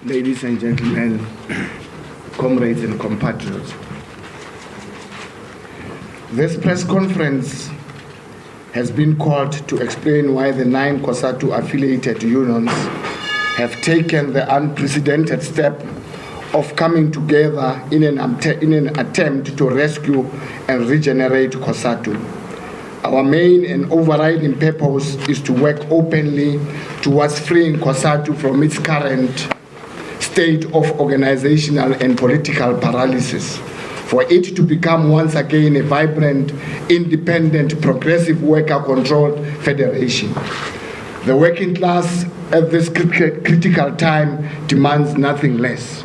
Ladies and gentlemen, comrades and compatriots, this press conference has been called to explain why the 9 Cosatu affiliated unions have taken the unprecedented step of coming together in an attempt to rescue and regenerate Cosatu. Our main and overriding purpose is to work openly towards freeing Cosatu from its current state of organizational and political paralysis, for it to become once again a vibrant, independent, progressive worker-controlled federation. The working class at this critical time demands nothing less.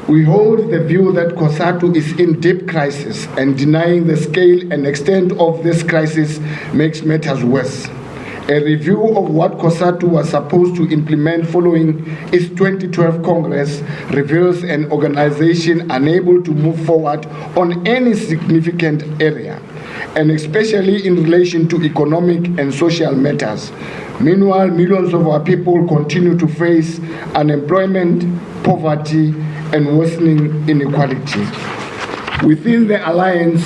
We hold the view that Cosatu is in deep crisis, and denying the scale and extent of this crisis makes matters worse. A review of what Cosatu was supposed to implement following its 2012 Congress reveals an organization unable to move forward on any significant area, and especially in relation to economic and social matters. Meanwhile, millions of our people continue to face unemployment, poverty, and worsening inequality. Within the alliance,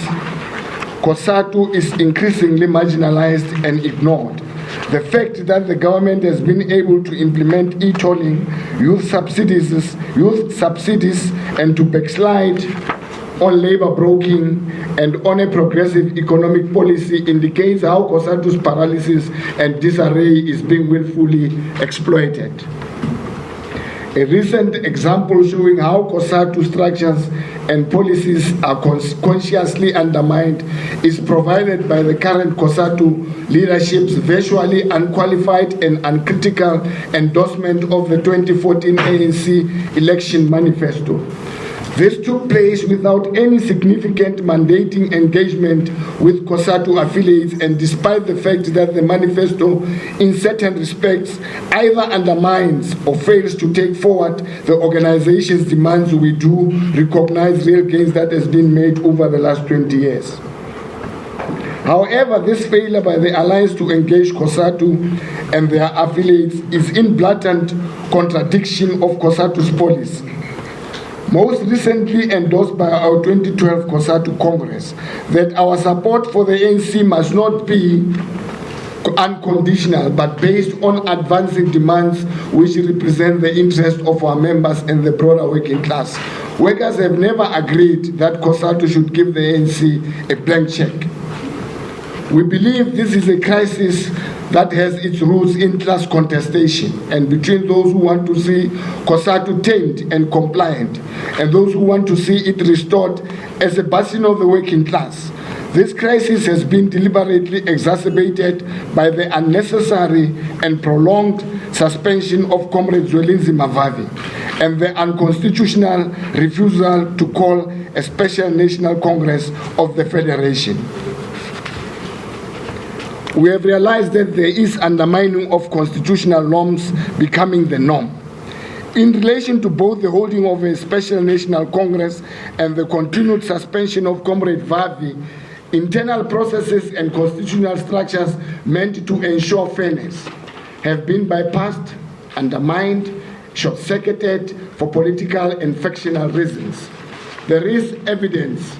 Cosatu is increasingly marginalized and ignored. The fact that the government has been able to implement e-tolling, youth subsidies, and to backslide on labor broking and on a progressive economic policy indicates how Cosatu's paralysis and disarray is being willfully exploited. A recent example showing how Cosatu structures and policies are consciously undermined is provided by the current Cosatu leadership's virtually unqualified and uncritical endorsement of the 2014 ANC election manifesto. This took place without any significant mandating engagement with Cosatu affiliates, and despite the fact that the manifesto in certain respects either undermines or fails to take forward the organization's demands, we do recognize real gains that has been made over the last 20 years. However, this failure by the alliance to engage Cosatu and their affiliates is in blatant contradiction of Cosatu's policy, most recently endorsed by our 2012 Cosatu Congress, that our support for the ANC must not be unconditional but based on advancing demands which represent the interest of our members and the broader working class. Workers have never agreed that Cosatu should give the ANC a blank check. We believe this is a crisis that has its roots in class contestation and between those who want to see Cosatu tamed and compliant and those who want to see it restored as a bastion of the working class. This crisis has been deliberately exacerbated by the unnecessary and prolonged suspension of Comrade Zwelinzi Mavavi and the unconstitutional refusal to call a special National Congress of the Federation. We have realized that there is undermining of constitutional norms becoming the norm. In relation to both the holding of a special National Congress and the continued suspension of Comrade Vavi, internal processes and constitutional structures meant to ensure fairness have been bypassed, undermined, short-circuited for political and factional reasons. There is evidence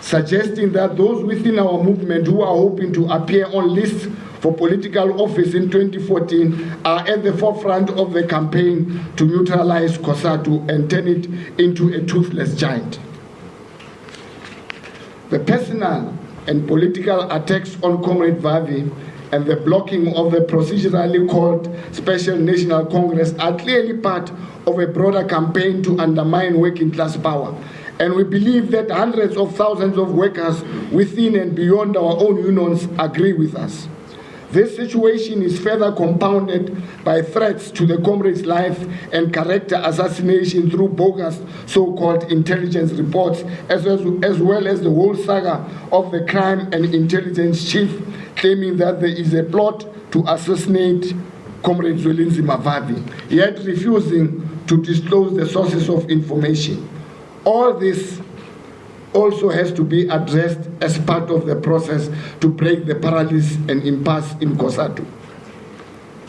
suggesting that those within our movement who are hoping to appear on lists for political office in 2014 are at the forefront of the campaign to neutralize Cosatu and turn it into a toothless giant. The personal and political attacks on Comrade Vavi and the blocking of the procedurally called Special National Congress are clearly part of a broader campaign to undermine working class power. And we believe that hundreds of thousands of workers within and beyond our own unions agree with us. This situation is further compounded by threats to the comrade's life and character assassination through bogus so-called intelligence reports, as well as the whole saga of the crime and intelligence chief claiming that there is a plot to assassinate Comrade Zwelinzi Mavavi, yet refusing to disclose the sources of information. All this also has to be addressed as part of the process to break the paralysis and impasse in Cosatu.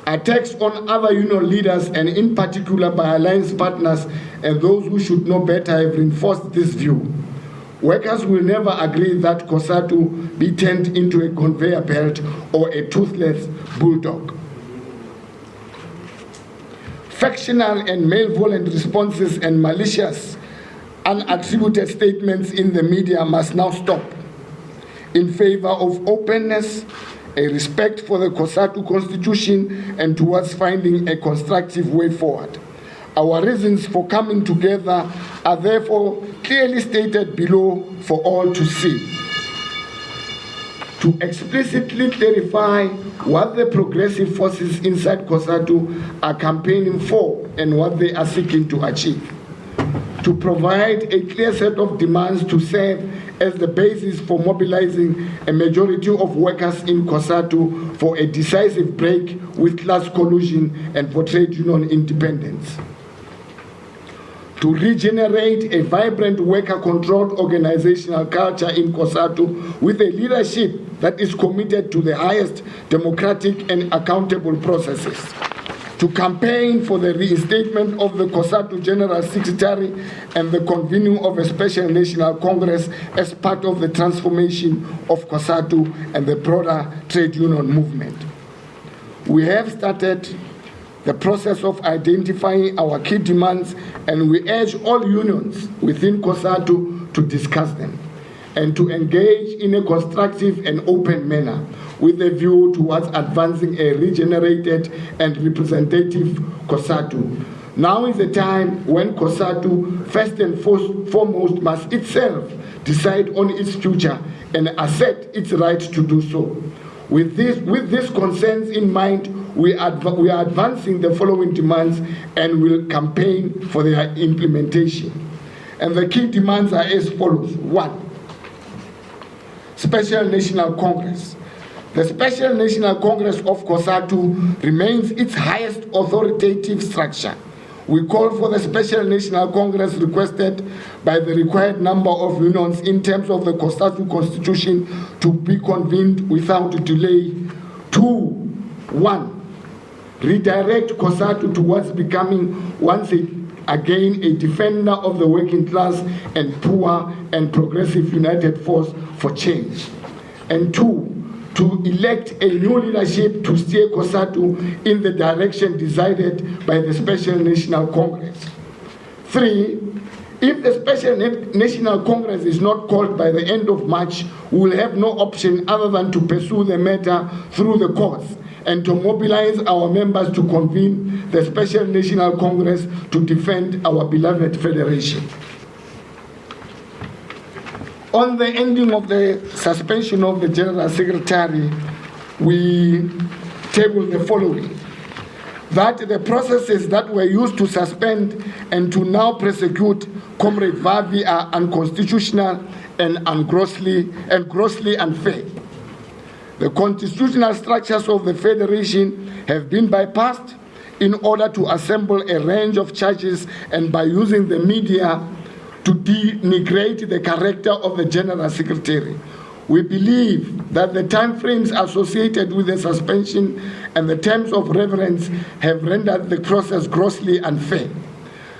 Attacks on other union leaders, and in particular by alliance partners and those who should know better, have reinforced this view. Workers will never agree that Cosatu be turned into a conveyor belt or a toothless bulldog. Factional and malevolent responses and malicious, unattributed statements in the media must now stop in favor of openness, a respect for the Cosatu Constitution, and towards finding a constructive way forward. Our reasons for coming together are therefore clearly stated below for all to see. To explicitly clarify what the progressive forces inside Cosatu are campaigning for and what they are seeking to achieve. To provide a clear set of demands to serve as the basis for mobilizing a majority of workers in Cosatu for a decisive break with class collusion and for trade union independence. To regenerate a vibrant worker-controlled organizational culture in Cosatu with a leadership that is committed to the highest democratic and accountable processes. To campaign for the reinstatement of the Cosatu General Secretary and the convening of a special national congress as part of the transformation of Cosatu and the broader trade union movement. We have started the process of identifying our key demands, and we urge all unions within Cosatu to discuss them and to engage in a constructive and open manner with a view towards advancing a regenerated and representative Cosatu. Now is the time when Cosatu, first and foremost, must itself decide on its future and assert its right to do so. With this concerns in mind, we are advancing the following demands and will campaign for their implementation. And the key demands are as follows. 1. Special National Congress. The Special National Congress of Cosatu remains its highest authoritative structure. We call for the Special National Congress requested by the required number of unions in terms of the Cosatu Constitution to be convened without delay. 2. 1. Redirect Cosatu towards becoming once again a defender of the working class and poor and progressive united force for change. And 2. To elect a new leadership to steer Cosatu in the direction decided by the Special National Congress. 3. If the Special National Congress is not called by the end of March, we will have no option other than to pursue the matter through the courts and to mobilize our members to convene the Special National Congress to defend our beloved federation. On the ending of the suspension of the General Secretary, we tabled the following: that the processes that were used to suspend and to now prosecute Comrade Vavi are unconstitutional and grossly unfair. The constitutional structures of the Federation have been bypassed in order to assemble a range of charges and by using the media to denigrate the character of the General Secretary. We believe that the timeframes associated with the suspension and the terms of reference have rendered the process grossly unfair.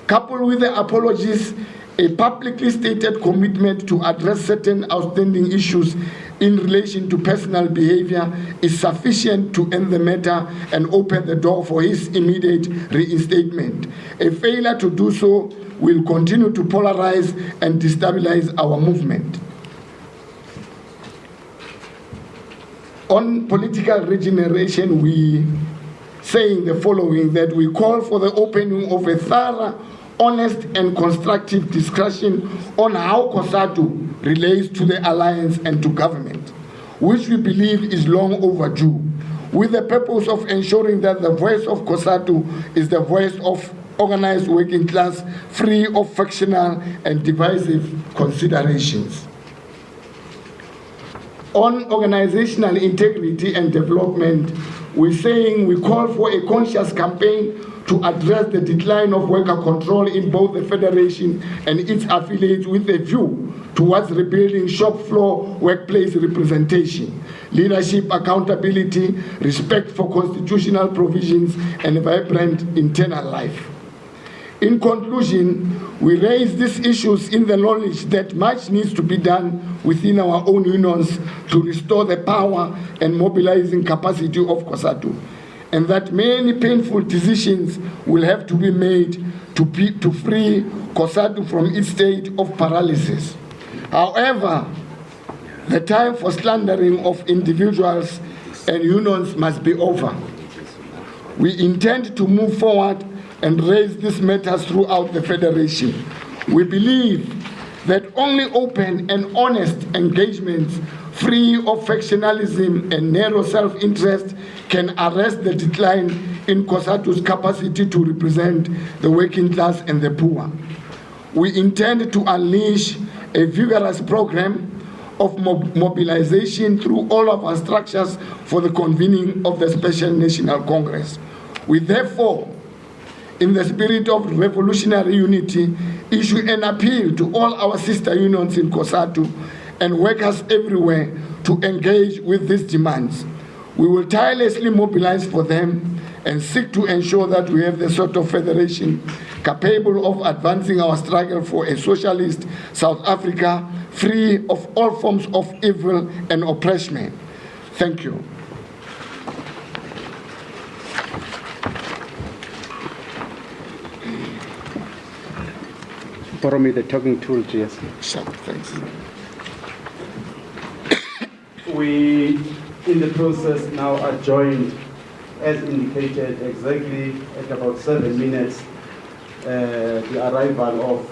Coupled with the apologies, a publicly stated commitment to address certain outstanding issues in relation to personal behavior is sufficient to end the matter and open the door for his immediate reinstatement. A failure to do so will continue to polarize and destabilize our movement. On political regeneration, we saying the following: that we call for the opening of a thorough, honest and constructive discussion on how Cosatu relates to the alliance and to government, which we believe is long overdue, with the purpose of ensuring that the voice of Cosatu is the voice of organized working class, free of factional and divisive considerations. On organizational integrity and development, we're saying we call for a conscious campaign to address the decline of worker control in both the Federation and its affiliates with a view towards rebuilding shop floor workplace representation, leadership accountability, respect for constitutional provisions, and vibrant internal life. In conclusion, we raise these issues in the knowledge that much needs to be done within our own unions to restore the power and mobilizing capacity of Cosatu, and that many painful decisions will have to be made to free Cosatu from its state of paralysis. However, the time for slandering of individuals and unions must be over. We intend to move forward and raise these matters throughout the Federation. We believe that only open and honest engagements, free of factionalism and narrow self-interest, can arrest the decline in Cosatu's capacity to represent the working class and the poor. We intend to unleash a vigorous program of mobilization through all of our structures for the convening of the Special National Congress. We therefore, in the spirit of revolutionary unity, issue an appeal to all our sister unions in Cosatu and workers everywhere to engage with these demands. We will tirelessly mobilize for them and seek to ensure that we have the sort of federation capable of advancing our struggle for a socialist South Africa free of all forms of evil and oppression. Thank you. Borrow me the talking tool, yes. Sure, thanks. We, in the process, now are joined, as indicated, exactly at about 7 minutes, the arrival of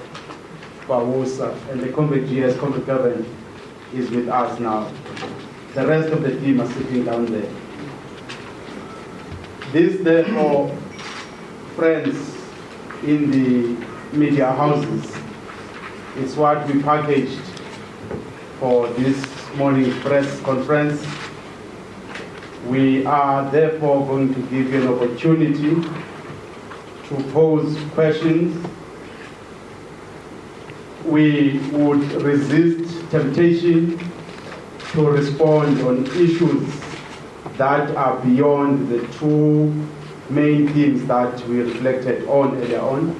Pawusa, and the Comrade GS, Comrade Government, is with us now. The rest of the team are sitting down there. This, therefore, friends in the media houses, is what we packaged for this morning's press conference. We are therefore going to give you an opportunity to pose questions. We would resist temptation to respond on issues that are beyond the two main themes that we reflected on earlier on,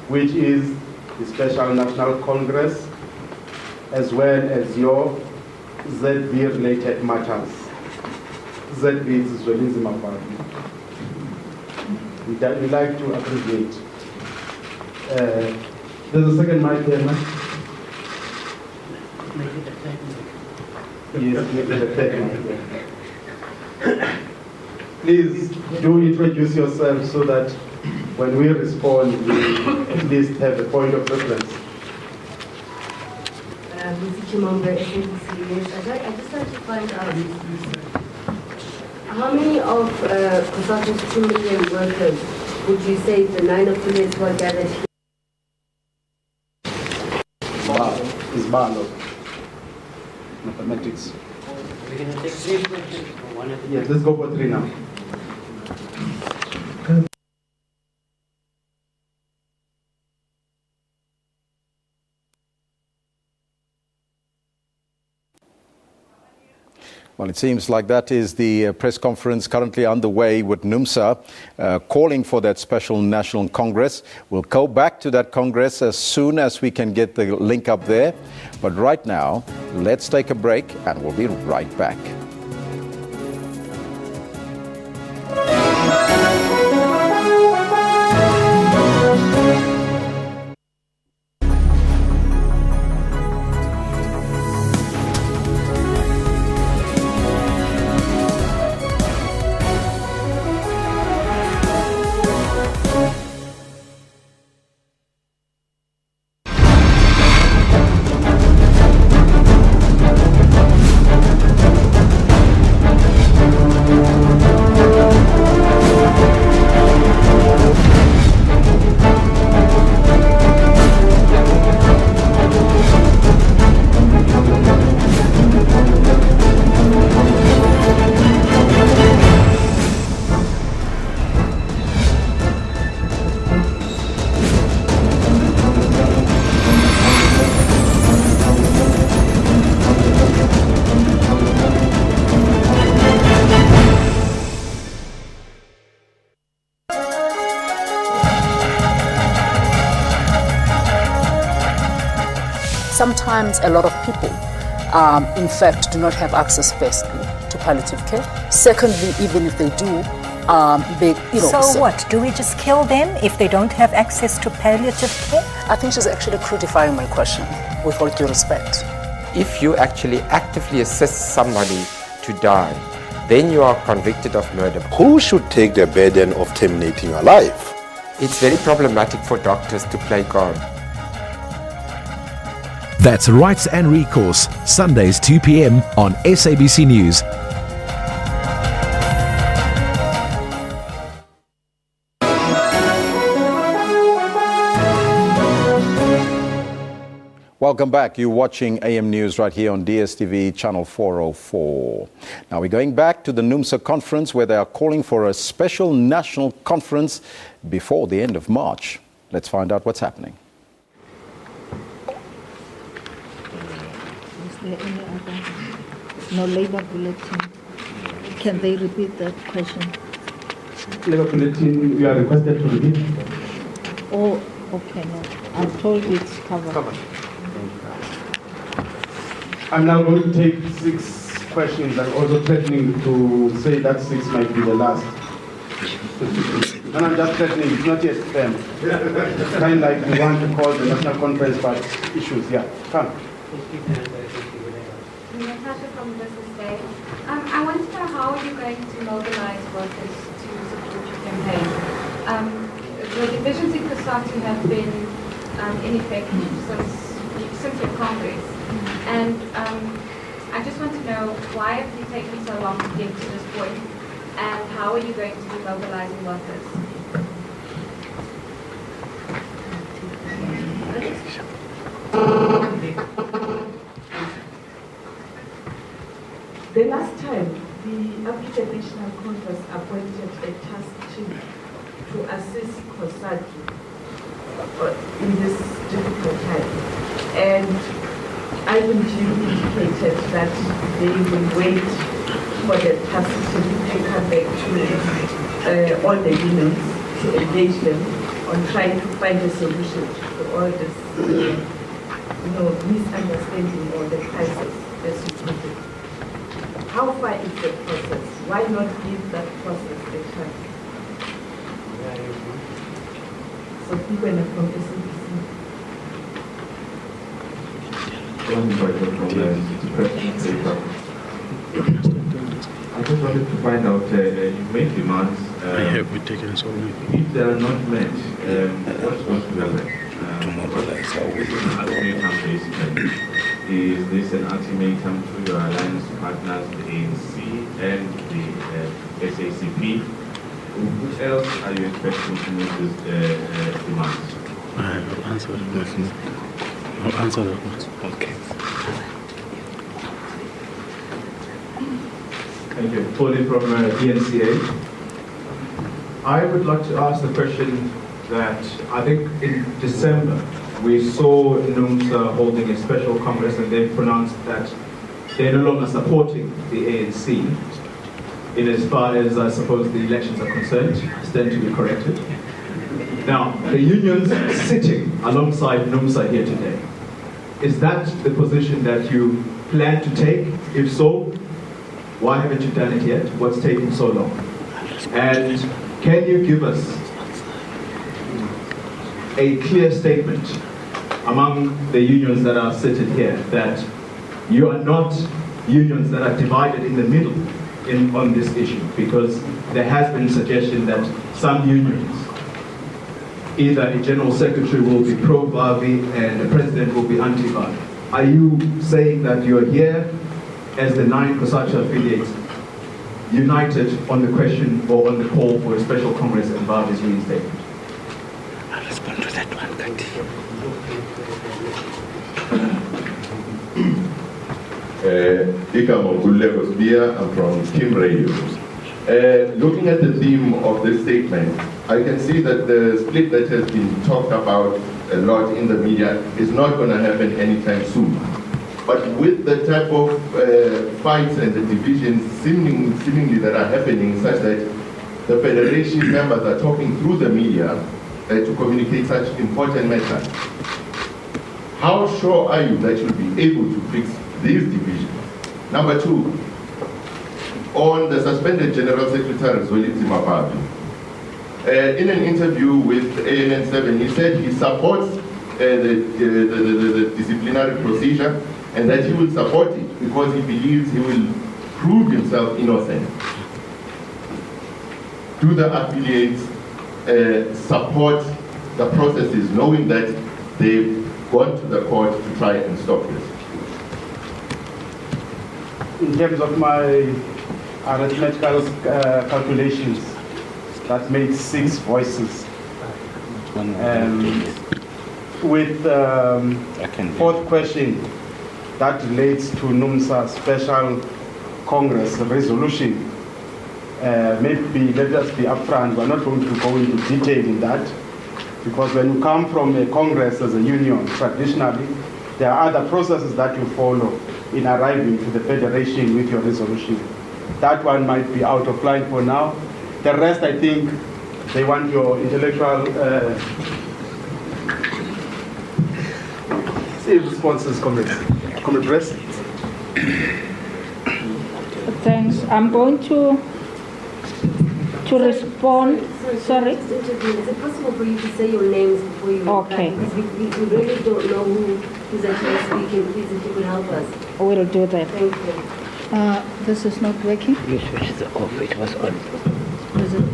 which is the Special National Congress, as well as your ZB-related matters. ZB is Zwelinzima Party. We like to abbreviate. There's a second mic there, man. Make it a third mic. Yes, make it a third mic. Please do introduce yourself so that when we respond, we at least have a point of reference. Mr. Chimambe, SABC, yes. I just want to find out how many of Cosatu's 2 million workers would you say the 9 affiliates who are gathered here? It's Barlow. Mathematics. We're going to take 3 questions for one at a time. Yes, let's go for 3 now. Well, it seems like that is the press conference currently underway with NUMSA calling for that special national congress. We'll go back to that congress as soon as we can get the link up there. But right now, let's take a break and we'll be right back. Sometimes a lot of people, in fact, do not have access, firstly, to palliative care. Secondly, even if they do, So what? Do we just kill them if they don't have access to palliative care? I think she's actually crucifying my question, with all due respect. If you actually actively assist somebody to die, then you are convicted of murder. Who should take the burden of terminating a life? It's very problematic for doctors to play God. That's Rights and Recourse, Sundays 2 p.m. on SABC News. Welcome back. You're watching AM News right here on DSTV channel 404. Now we're going back to the NUMSA conference where they are calling for a special national conference before the end of March. Let's find out what's happening. Is there any other? No labor bulletin. Can they repeat that question? Labor bulletin, you are requested to repeat. Oh, okay, no. I'm told it's covered. I'm now going to take 6 questions. I'm also threatening to say that 6 might be the last. And I'm just threatening, it's not yet them. It's kind of like we want to call the national conference but issues. Yeah, come. Natasha from Business Day. I want to know how are you going to mobilize workers to support your campaign? The divisions in Cosatu have been ineffective since your Congress. And I just want to know, why have you taken so long to get to this point? And how are you going to be mobilizing workers? The last time, the African National Congress appointed a task team to assist Cosatu in this difficult time. And I believe you indicated that they will wait for the task team to come back to all the unions to engage them on trying to find a solution to all this misunderstanding or the crisis that's situated. How far is the process? Why not give that process a chance? So people from SABC. I just wanted to find out, you made demands. Have we taken so long? If they are not met, what's going to happen? Is this an ultimatum to your alliance partners, the ANC and the SACP? Who else are you expecting to meet these demands? I'll answer the question. Okay. Thank you. Tony from DNCA. I would like to ask the question that I think in December we saw NUMSA holding a special congress and they pronounced that they're no longer supporting the ANC in as far as I suppose the elections are concerned, stand to be corrected. Now, the unions sitting alongside NUMSA here today, is that the position that you plan to take? If so, why haven't you done it yet? What's taking so long? And can you give us a clear statement among the unions that are seated here that you are not unions that are divided in the middle on this issue? Because there has been suggestion that some unions, either a general secretary will be pro-Vavi and the president will be anti-Vavi. Are you saying that you're here as the 9 Cosatu affiliates united on the question or on the call for a special congress and Vavi's reinstatement? I'll respond to that one, Kanti. I'm from Team Radio. Looking at the theme of this statement, I can see that the split that has been talked about a lot in the media is not going to happen anytime soon. But with the type of fights and the divisions seemingly that are happening, such that the federation members are talking through the media to communicate such important matters, How sure are you that you'll be able to fix these divisions? Number two, on the suspended General Secretary Zwelithini Mababe, in an interview with ANN7, he said he supports the disciplinary procedure and that he will support it because he believes he will prove himself innocent. Do the affiliates support the processes knowing that they've gone to the court to try and stop this? In terms of my arithmetical calculations, that makes 6 voices. With fourth question, that relates to NUMSA Special Congress resolution. Maybe let us be upfront, we're not going to go into detail in that, because when you come from a Congress as a union, traditionally, there are other processes that you follow in arriving to the Federation with your resolution. That one might be out of line for now. The rest, I think, they want your intellectual responses, Comrade President. Thanks. I'm going to respond. Sorry? Is it possible for you to say your names before you Okay. reply? Because we really don't know who's actually speaking. Please, if you could help us. We'll do that. Thank you. This is not working? You switched it off, it was on. Is it?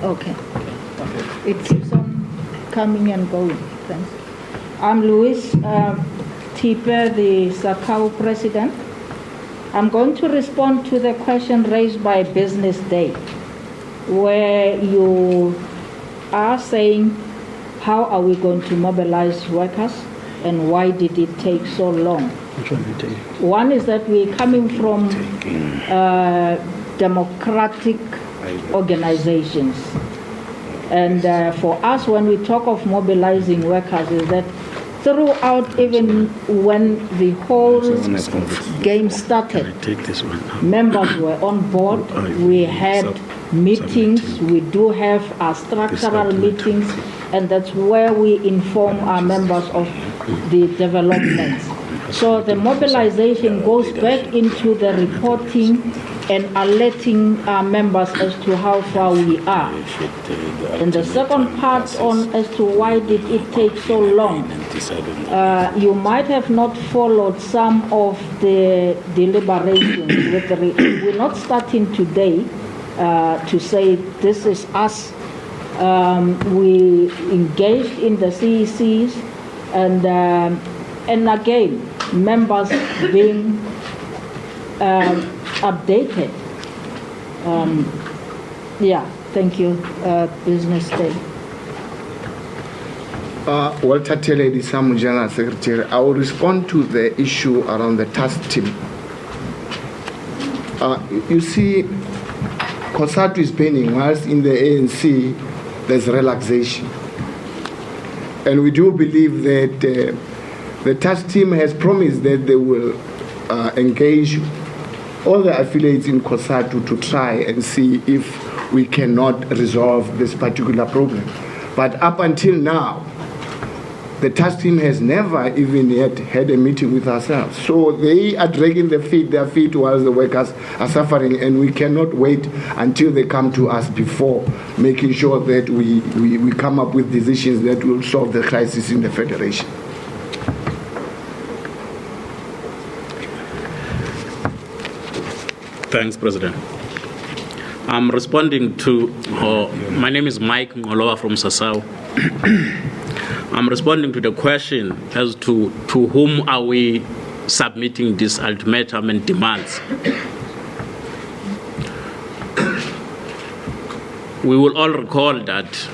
Okay. It keeps on coming and going. Thanks. I'm Louis Tipe, the SACAU president. I'm going to respond to the question raised by Business Day, where you are saying, how are we going to mobilize workers and why did it take so long? One is that we're coming from democratic organizations. And for us, when we talk of mobilizing workers, is that throughout, even when the whole game started, members were on board. We had meetings. We do have our structural meetings, and that's where we inform our members of the developments. So the mobilization goes back into the reporting and alerting our members as to how far we are. And the second part on as to why did it take so long, you might have not followed some of the deliberations. We're not starting today to say this is us. We engaged in the CECs and again, members being updated. Yeah, thank you, Business Day. Walter Tele, the SAMU General Secretary. I will respond to the issue around the task team. You see, Cosatu is pending, whilst in the ANC there's relaxation. And we do believe that the task team has promised that they will engage all the affiliates in Cosatu to try and see if we cannot resolve this particular problem. But up until now, the task team has never even yet had a meeting with ourselves. So they are dragging their feet while the workers are suffering, and we cannot wait until they come to us before making sure that we come up with decisions that will solve the crisis in the Federation. Thanks, President. I'm responding to, my name is Mike Ngoloa from Sasau. I'm responding to the question as to whom are we submitting this ultimatum and demands. We will all recall that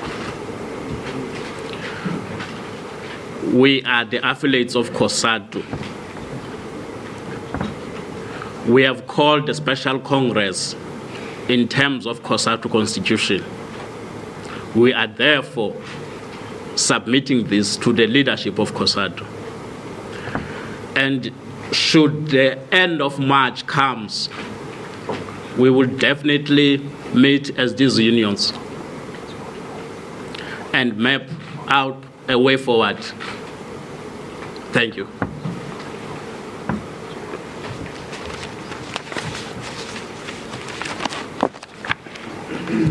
we are the affiliates of Cosatu. We have called a special Congress in terms of Cosatu Constitution. We are therefore submitting this to the leadership of Cosatu. And should the end of March comes, we will definitely meet as these unions and map out a way forward Thank you.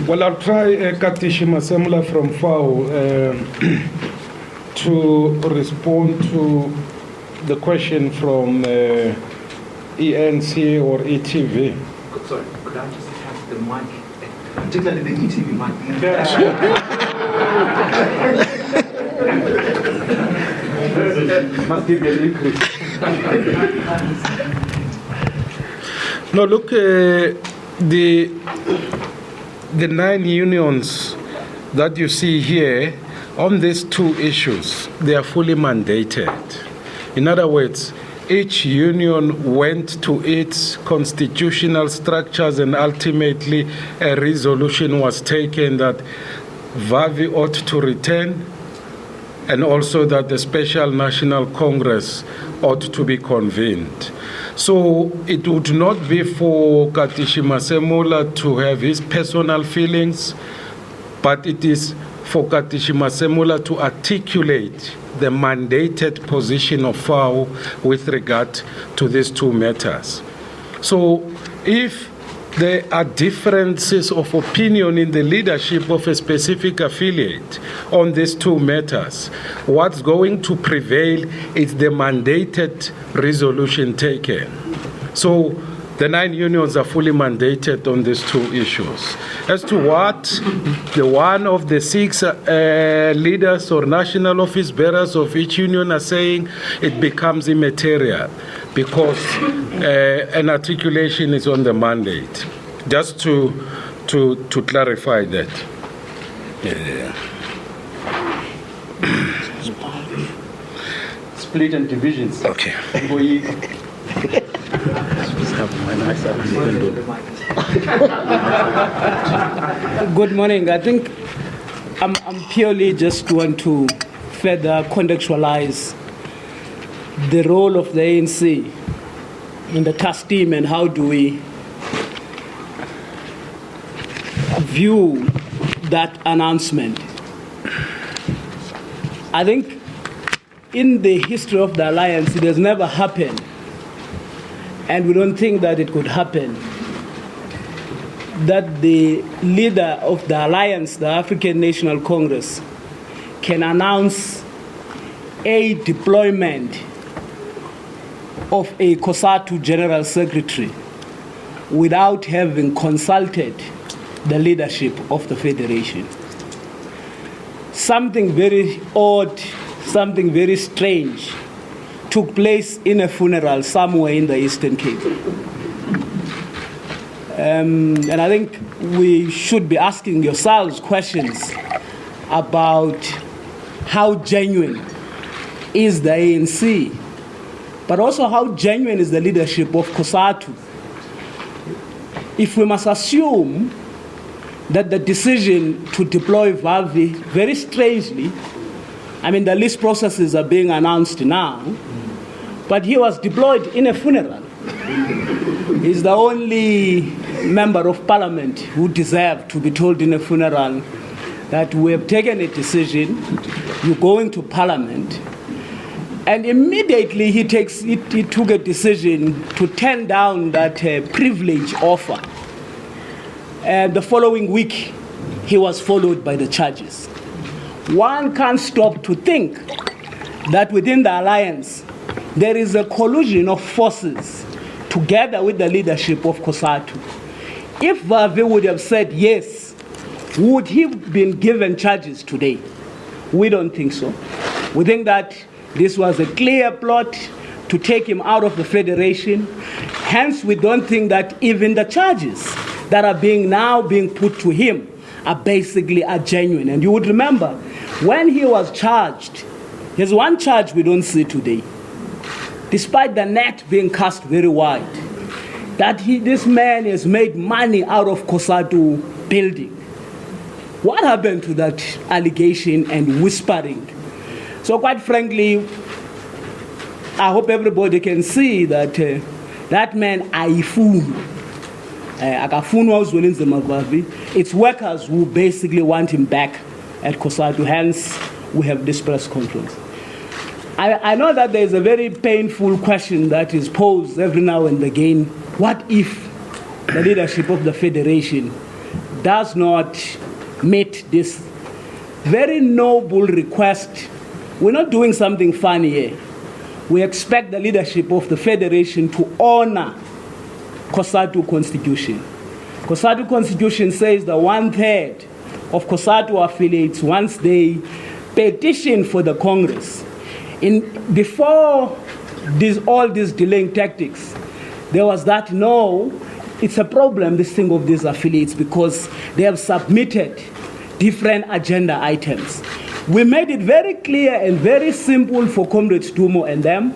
Well, I'll try Katishi Masemula from FAO to respond to the question from ENC or ETV. Sorry, could I just have the mic? Particularly the ETV mic. Must give you an increase. No, look, the 9 unions that you see here on these 2 issues, they are fully mandated. In other words, each union went to its constitutional structures and ultimately a resolution was taken that VAVI ought to return and also that the Special National Congress ought to be convened. So it would not be for Katishi Masemula to have his personal feelings, but it is for Katishi Masemula to articulate the mandated position of FAO with regard to these 2 matters. So if there are differences of opinion in the leadership of a specific affiliate on these 2 matters, what's going to prevail is the mandated resolution taken. So the 9 unions are fully mandated on these 2 issues. As to what the one of the 6 leaders or national office bearers of each union are saying, it becomes immaterial because an articulation is on the mandate. Just to clarify that. Yeah. Split and divisions. Okay. Good morning. I think I'm purely just want to further contextualize the role of the ANC in the task team and how do we view that announcement. I think in the history of the alliance, it has never happened, and we don't think that it could happen, that the leader of the alliance, the African National Congress, can announce a deployment of a Cosatu General Secretary without having consulted the leadership of the Federation. Something very odd, something very strange took place in a funeral somewhere in the Eastern Cape. And I think we should be asking yourselves questions about how genuine is the ANC, but also how genuine is the leadership of Cosatu. If we must assume that the decision to deploy VAVI, very strangely, I mean, the list processes are being announced now, but he was deployed in a funeral. He's the only member of parliament who deserved to be told in a funeral that we have taken a decision, you're going to parliament, and immediately he took a decision to turn down that privilege offer. And the following week, he was followed by the charges. One can't stop to think that within the alliance, there is a collusion of forces together with the leadership of Cosatu. If VAVI would have said yes, would he have been given charges today? We don't think so. We think that this was a clear plot to take him out of the Federation. Hence, we don't think that even the charges that are now being put to him are genuine. And you would remember, when he was charged, there's one charge we don't see today. Despite the net being cast very wide, that this man has made money out of Cosatu building. What happened to that allegation and whispering? So quite frankly, I hope everybody can see that that man Aifun, it's workers who basically want him back at Cosatu. Hence, we have this press conference. I know that there's a very painful question that is posed every now and again. What if the leadership of the Federation does not meet this very noble request? We're not doing something funny here. We expect the leadership of the Federation to honor Cosatu Constitution. Cosatu Constitution says that 1/3 of Cosatu affiliates, once they petition for the Congress, before all these delaying tactics, there was that, no, it's a problem, this thing of these affiliates, because they have submitted different agenda items. We made it very clear and very simple for Comrades Dumo and them.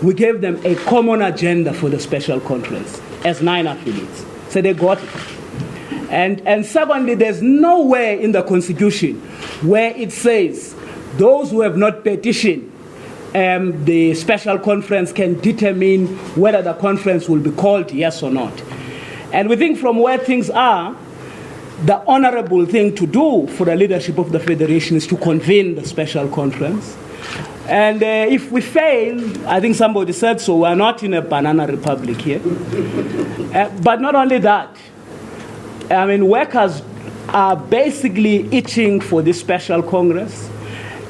We gave them a common agenda for the special conference as 9 affiliates. So they got it. And secondly, there's nowhere in the Constitution where it says those who have not petitioned the special conference can determine whether the conference will be called, yes or not. And we think from where things are, the honorable thing to do for the leadership of the Federation is to convene the special conference. And if we fail, I think somebody said so, we're not in a banana republic here. But not only that, I mean, workers are basically itching for this special Congress.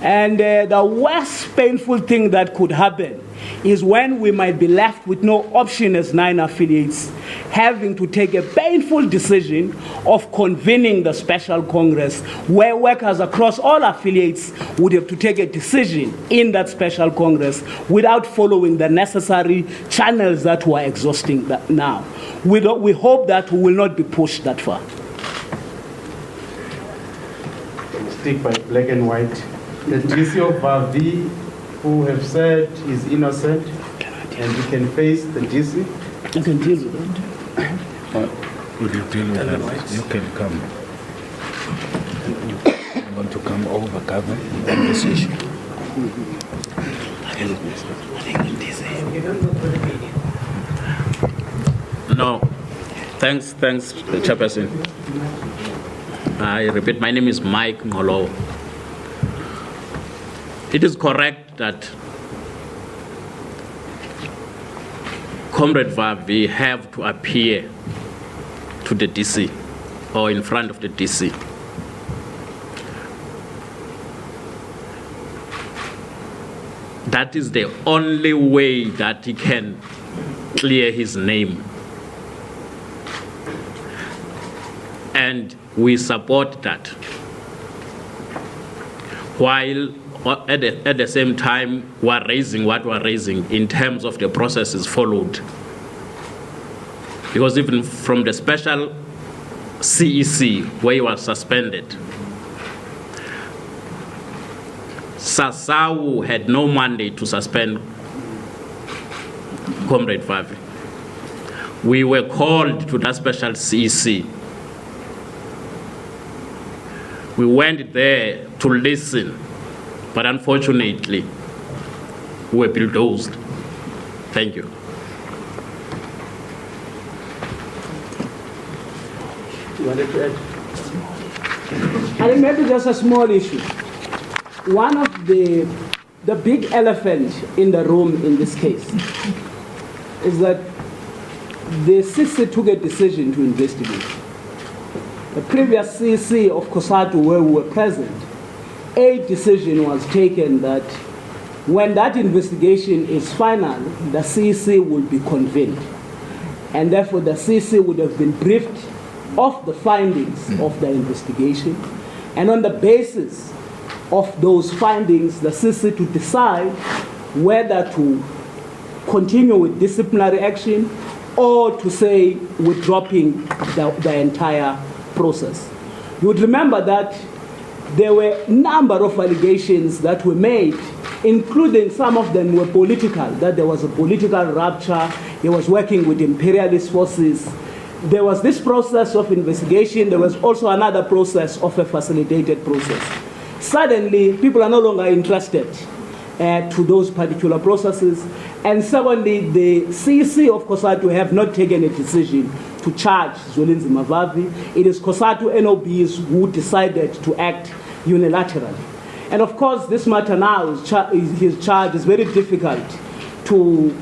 And the worst painful thing that could happen is when we might be left with no option as 9 affiliates, having to take a painful decision of convening the special Congress, where workers across all affiliates would have to take a decision in that special Congress without following the necessary channels that we're exhausting now. We hope that we will not be pushed that far. Stick by black and white. The DC of Vavi, who have said he's innocent, and he can face the DC. You can deal with that. Will you deal with that? You can come. You want to come over, government, on this issue? No. Thanks, Chairperson. I repeat, my name is Mike Molo. It is correct that Comrade Vavi have to appear to the DC or in front of the DC. That is the only way that he can clear his name. And we support that. While at the same time, we're raising what we're raising in terms of the processes followed. Because even from the special CEC, where he was suspended, Cosatu had no mandate to suspend Comrade Vavi. We were called to that special CEC. We went there to listen, but unfortunately, we were bulldozed. Thank you. You wanted to add? I think maybe just a small issue. One of the big elephant in the room in this case is that the CC took a decision to investigate. The previous CC of Cosatu, where we were present, a decision was taken that when that investigation is final, the CC will be convened. And therefore, the CC would have been briefed of the findings of the investigation. And on the basis of those findings, the CC to decide whether to continue with disciplinary action or to say we're dropping the entire process. You would remember that there were a number of allegations that were made, including some of them were political, that there was a political rupture, he was working with imperialist forces. There was this process of investigation, there was also another process of a facilitated process. Suddenly, people are no longer interested to those particular processes. And secondly, the CC of Cosatu have not taken a decision to charge Zwelinzima Mavavi. It is Cosatu NOBs who decided to act unilaterally. And of course, this matter now, his charge is very difficult to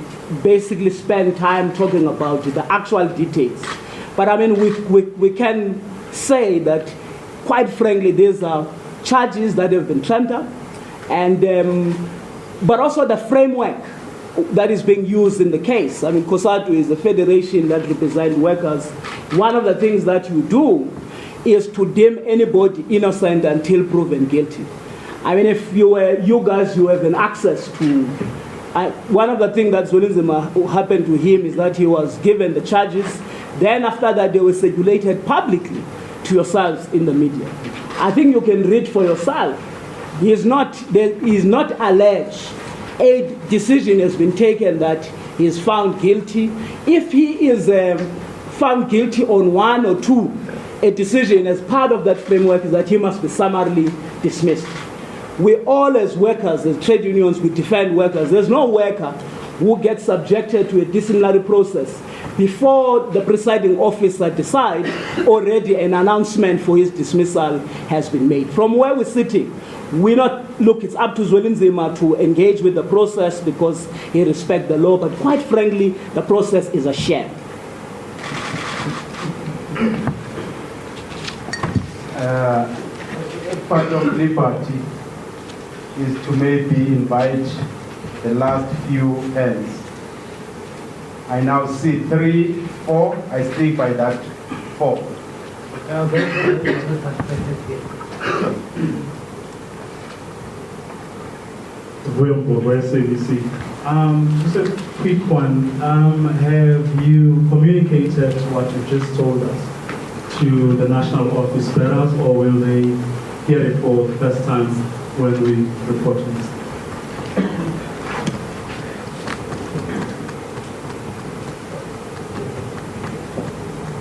basically spend time talking about the actual details. But I mean, we can say that, quite frankly, these are charges that have been trumped up, and but also the framework that is being used in the case. I mean, Cosatu is a federation that represents workers. One of the things that you do is to deem anybody innocent until proven guilty. I mean, if you guys have an access to, one of the things that Zwelinzima happened to him is that he was given the charges. Then after that, they were circulated publicly to yourselves in the media. I think you can read for yourself. He is not alleged. A decision has been taken that he is found guilty. If he is found guilty on one or two, a decision as part of that framework is that he must be summarily dismissed. We all, as workers, as trade unions, we defend workers. There's no worker who gets subjected to a disciplinary process before the presiding officer decides. Already an announcement for his dismissal has been made. From where we're sitting, it's up to Zwelinzima to engage with the process because he respects the law, but quite frankly, the process is a sham. Part of liberty is to maybe invite the last few hands. I now see 3, 4. I stick by that 4. William for SABC. Just a quick one. Have you communicated what you just told us to the national office bearers, or will they hear it for the first time when we report this?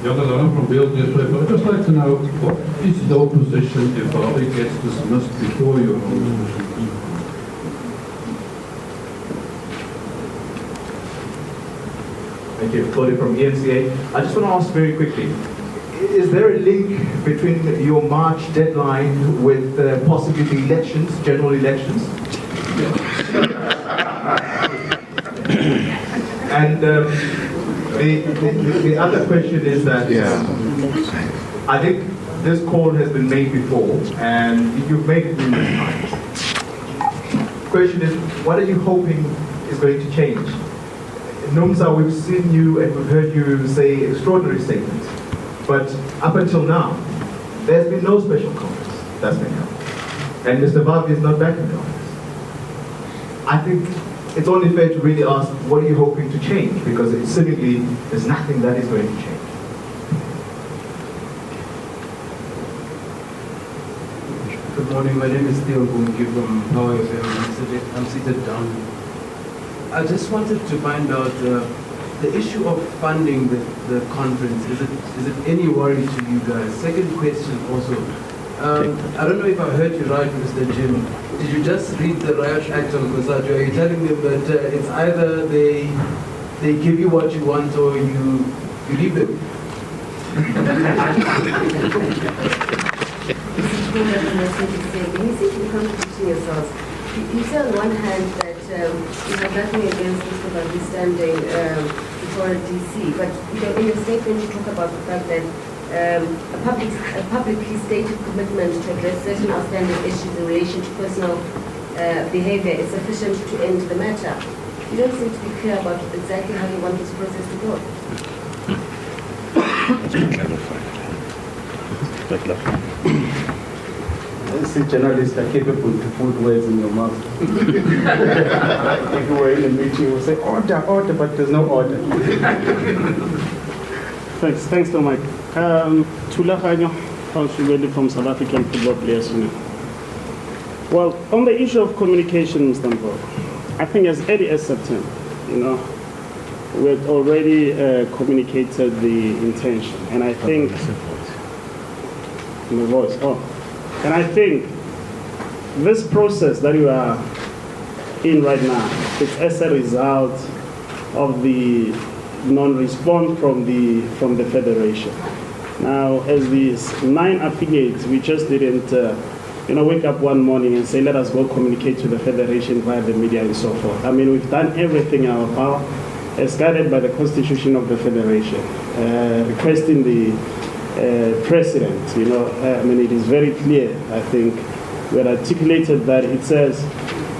I'm from Build Newspaper. I'd just like to know, what is your position if Bobby gets dismissed before your position? Thank you. Claudia from ENCA. I just want to ask very quickly, is there a link between your March deadline with possibly the elections, general elections? And the other question is that I think this call has been made before, and you've made it numerous times. Question is, what are you hoping is going to change? NUMSA, we've seen you and we've heard you say extraordinary statements, but up until now, there's been no special conference that's been held. And Mr. Bobby is not back in the office. I think it's only fair to really ask, what are you hoping to change? Because it's seemingly there's nothing that is going to change. Good morning, my name is Theo Bungi from Power FM. I'm seated down. I just wanted to find out the issue of funding the conference. Is it any worry to you guys? Second question also. I don't know if I heard you right, Mr. Jim. Did you just read the Riot Act on Cosatu? Are you telling them that it's either they give you what you want or you leave them? You say on one hand that you have nothing against Mr. Bobby's standing before DC, but in your statement you talk about the fact that a publicly stated commitment to address certain outstanding issues in relation to personal behavior is sufficient to end the matter. You don't seem to be clear about exactly how you want this process to go. See, journalists are capable to put words in your mouth. If you were in a meeting, you would say, order, order, but there's no order. Thanks, Mike. Tula Khanyo, from South African Football Players Union. Well, on the issue of communication, Mr. Mbo, I think as early as September, we had already communicated the intention, and I think the voice. And I think this process that you are in right now is as a result of the non-response from the federation. Now, as these 9 affiliates, we just didn't wake up one morning and say, let us go communicate to the Federation via the media and so forth. I mean, we've done everything in our power, as guided by the Constitution of the Federation, requesting the President, I mean, it is very clear, I think, we had articulated that it says,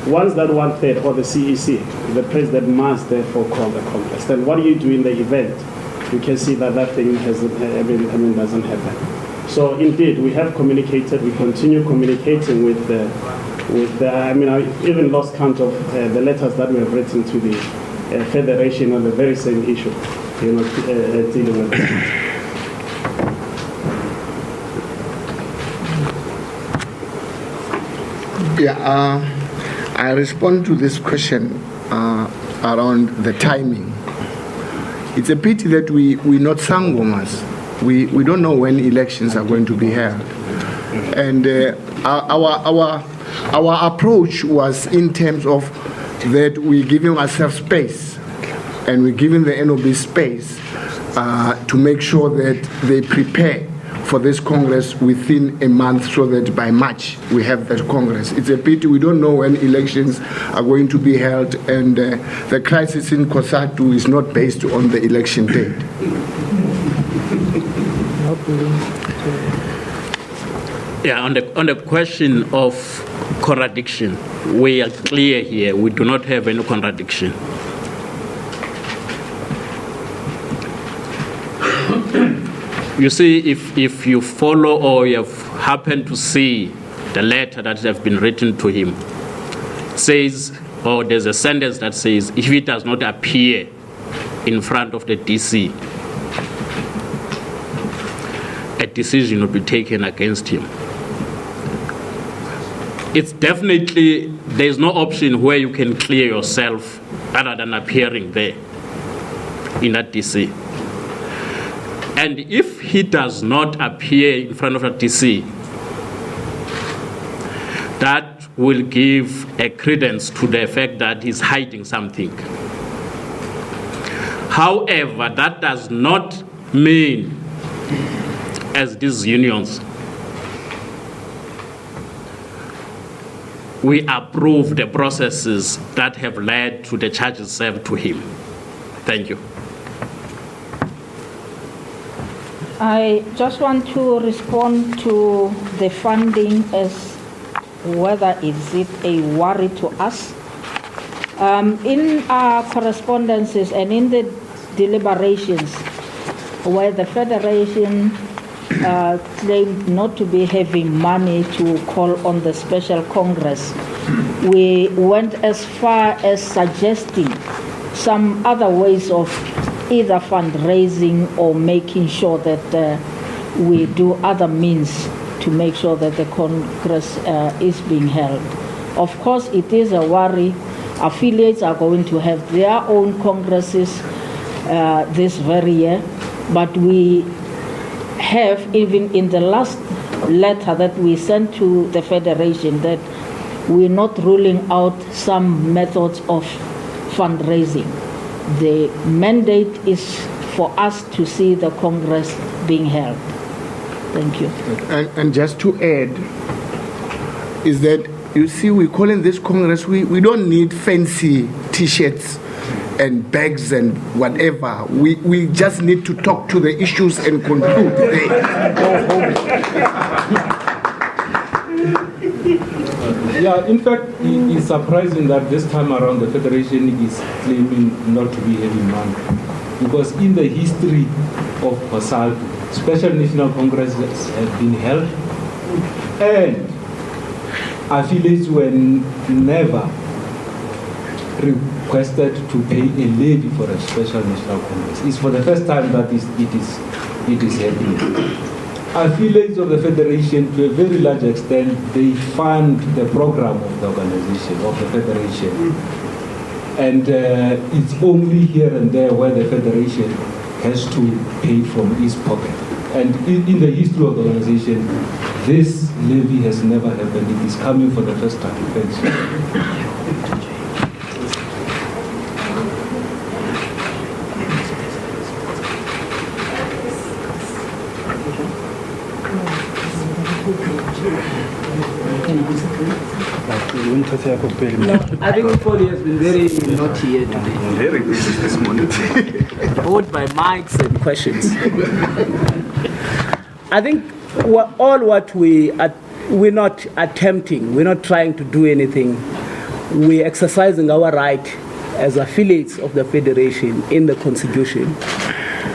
once that 1/3 or the CEC, the President must therefore call the Congress. Then what do you do in the event? You can see that that thing doesn't happen. So indeed, we have communicated, we continue communicating with the I even lost count of the letters that we have written to the Federation on the very same issue, dealing with it. Yeah, I respond to this question around the timing. It's a pity that we're not sangomas. We don't know when elections are going to be held. And our approach was in terms of that we're giving ourselves space, and we're giving the NOB space to make sure that they prepare for this Congress within a month, so that by March we have that Congress. It's a pity we don't know when elections are going to be held, and the crisis in Cosatu is not based on the election date. Yeah, on the question of contradiction, we are clear here. We do not have any contradiction. You see, if you follow or you have happened to see the letter that has been written to him, says, or there's a sentence that says, if he does not appear in front of the DC, a decision will be taken against him. It's definitely, there's no option where you can clear yourself other than appearing there in that DC. And if he does not appear in front of the DC, that will give a credence to the fact that he's hiding something. However, that does not mean, as these unions, we approve the processes that have led to the charges served to him. Thank you. I just want to respond to the funding as whether is it a worry to us. In our correspondences and in the deliberations where the Federation claimed not to be having money to call on the special Congress, we went as far as suggesting some other ways of either fundraising or making sure that we do other means to make sure that the Congress is being held. Of course, it is a worry. Affiliates are going to have their own congresses this very year, but we have, even in the last letter that we sent to the Federation, that we're not ruling out some methods of fundraising. The mandate is for us to see the Congress being held. Thank you. And just to add, is that, you see, we're calling this Congress, we don't need fancy T-shirts and bags and whatever. We just need to talk to the issues and conclude. Go home. Yeah, in fact, it's surprising that this time around the Federation is claiming not to be having money. Because in the history of Cosatu, special national congresses have been held, and affiliates were never requested to pay a levy for a special national congress. It's for the first time that it is happening. Affiliates of the Federation, to a very large extent, they fund the program of the organization, of the Federation. And it's only here and there where the Federation has to pay from its pocket. And in the history of the organization, this levy has never happened. It is coming for the first time. Thanks. I think Polly has been very naughty here today. Very busy this morning. Both by mics and questions. I think we're not attempting, we're not trying to do anything. We're exercising our right as affiliates of the Federation in the Constitution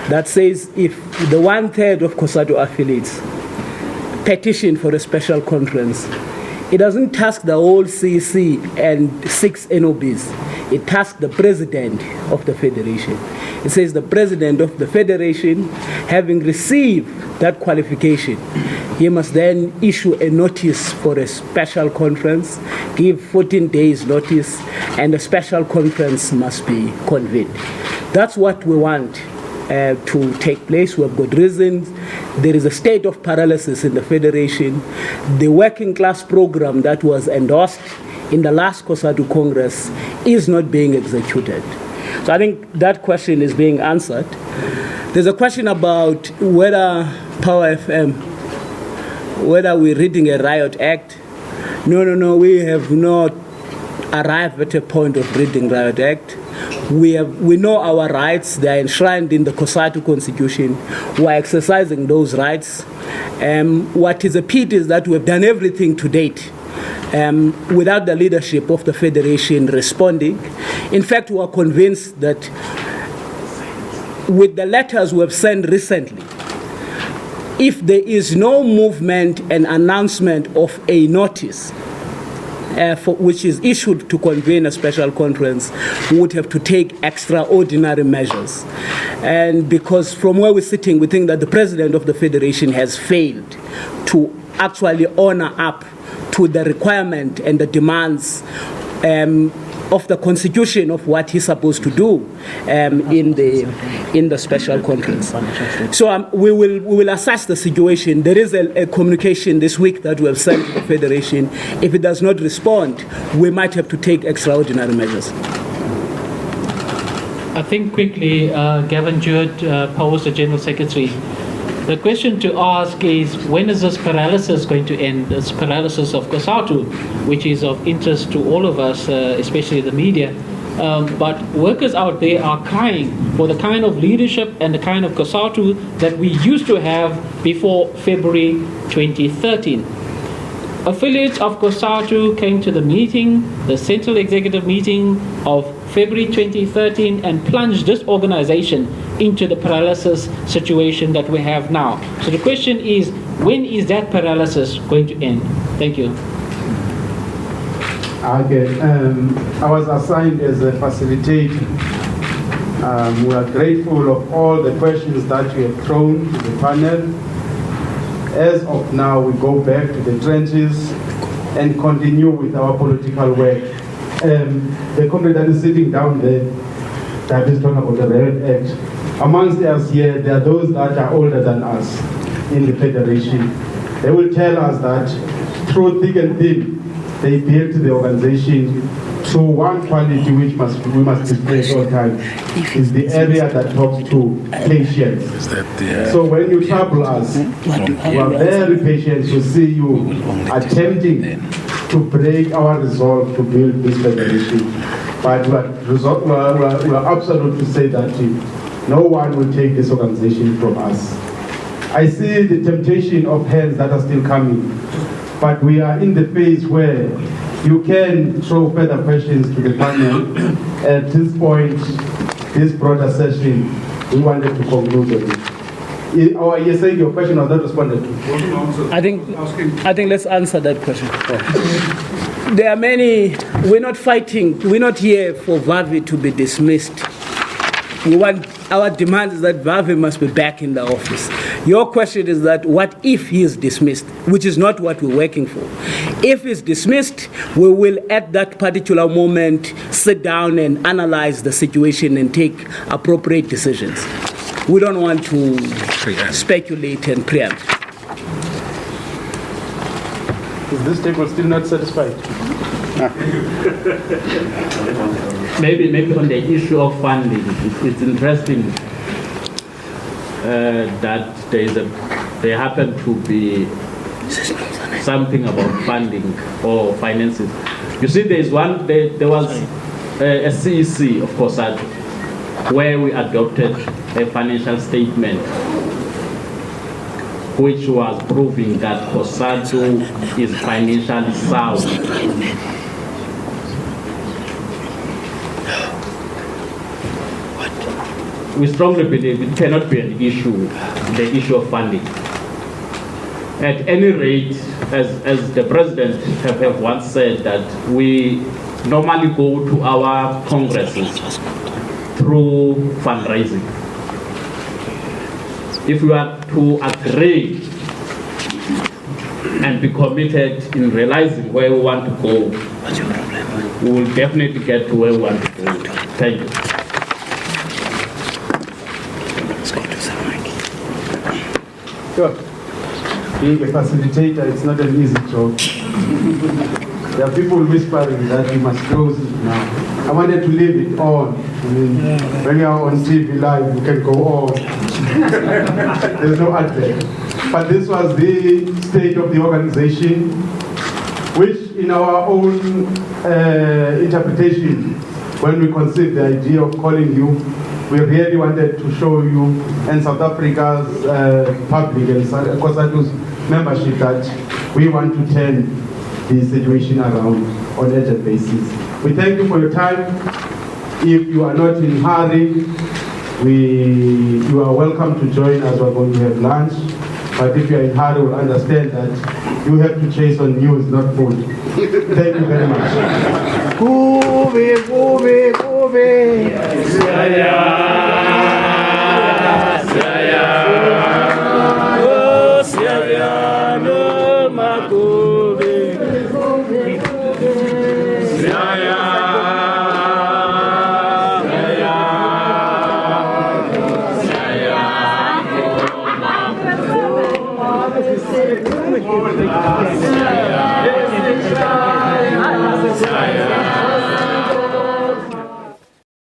that says if the 1/3 of Cosatu affiliates petition for a special conference, it doesn't task the whole CEC and 6 NOBs. It tasks the president of the Federation. It says the president of the Federation, having received that qualification, he must then issue a notice for a special conference, give 14 days notice, and a special conference must be convened. That's what we want to take place. We have got reasons. There is a state of paralysis in the Federation. The working class program that was endorsed in the last Cosatu Congress is not being executed. So I think that question is being answered. There's a question about whether Power FM, whether we're reading a riot act. No, we have not arrived at a point of reading riot act. We know our rights. They are enshrined in the Cosatu Constitution. We are exercising those rights. What is a pity is that we have done everything to date without the leadership of the Federation responding. In fact, we are convinced that with the letters we have sent recently, if there is no movement and announcement of a notice which is issued to convene a special conference, we would have to take extraordinary measures. And because from where we're sitting, we think that the president of the Federation has failed to actually honor up to the requirement and the demands of the Constitution of what he's supposed to do in the special conference. So we will assess the situation. There is a communication this week that we have sent to the Federation. If it does not respond, we might have to take extraordinary measures. I think quickly, Gavin Jewett, Powers, the General Secretary. The question to ask is, when is this paralysis going to end? This paralysis of Cosatu, which is of interest to all of us, especially the media. But workers out there are crying for the kind of leadership and the kind of Cosatu that we used to have before February 2013. Affiliates of Cosatu came to the meeting, the Central Executive meeting of February 2013, and plunged this organization into the paralysis situation that we have now. So the question is, when is that paralysis going to end? Thank you. Okay, I was assigned as a facilitator. We are grateful of all the questions that you have thrown to the panel. As of now, we go back to the trenches and continue with our political work. The comrade that is sitting down there, that is talking about the Riot Act. Amongst us here, there are those that are older than us in the Federation. They will tell us that through thick and thin, they built the organization to one quality which we must display all the time, is the area that talks to patience. So when you trouble us, we are very patient to see you attempting to break our resolve to build this federation. But we are absolute to say that no one will take this organization from us. I see the temptation of hands that are still coming, but we are in the phase where you can throw further questions to the panel. At this point, this broader session, we wanted to conclude with it. You're saying your question was not responded to? I think let's answer that question. There are many, we're not fighting, we're not here for Vavi to be dismissed. Our demand is that Vavi must be back in the office. Your question is that what if he is dismissed, which is not what we're working for. If he's dismissed, we will at that particular moment sit down and analyze the situation and take appropriate decisions. We don't want to speculate and preempt. Is this table still not satisfied? Maybe on the issue of funding, it's interesting that there happen to be something about funding or finances. You see, there was a CEC of Cosatu where we adopted a financial statement which was proving that Cosatu is financially sound. We strongly believe it cannot be an issue, the issue of funding. At any rate, as the president have once said, that we normally go to our congresses through fundraising. If we are to agree and be committed in realizing where we want to go, we will definitely get to where we want to go. Thank you. Sure. Being a facilitator, it's not an easy job. There are people whispering that you must close it now. I wanted to leave it on. I mean, when you are on TV live, you can go on. There's no advert. But this was the state of the organization, which in our own interpretation, when we conceived the idea of calling you, we really wanted to show you and South Africa's public and Cosatu's membership that we want to turn the situation around on an urgent basis. We thank you for your time. If you are not in a hurry, you are welcome to join us. We're going to have lunch. But if you are in a hurry, we'll understand that you have to chase on news, not food. Thank you very much. Thank you.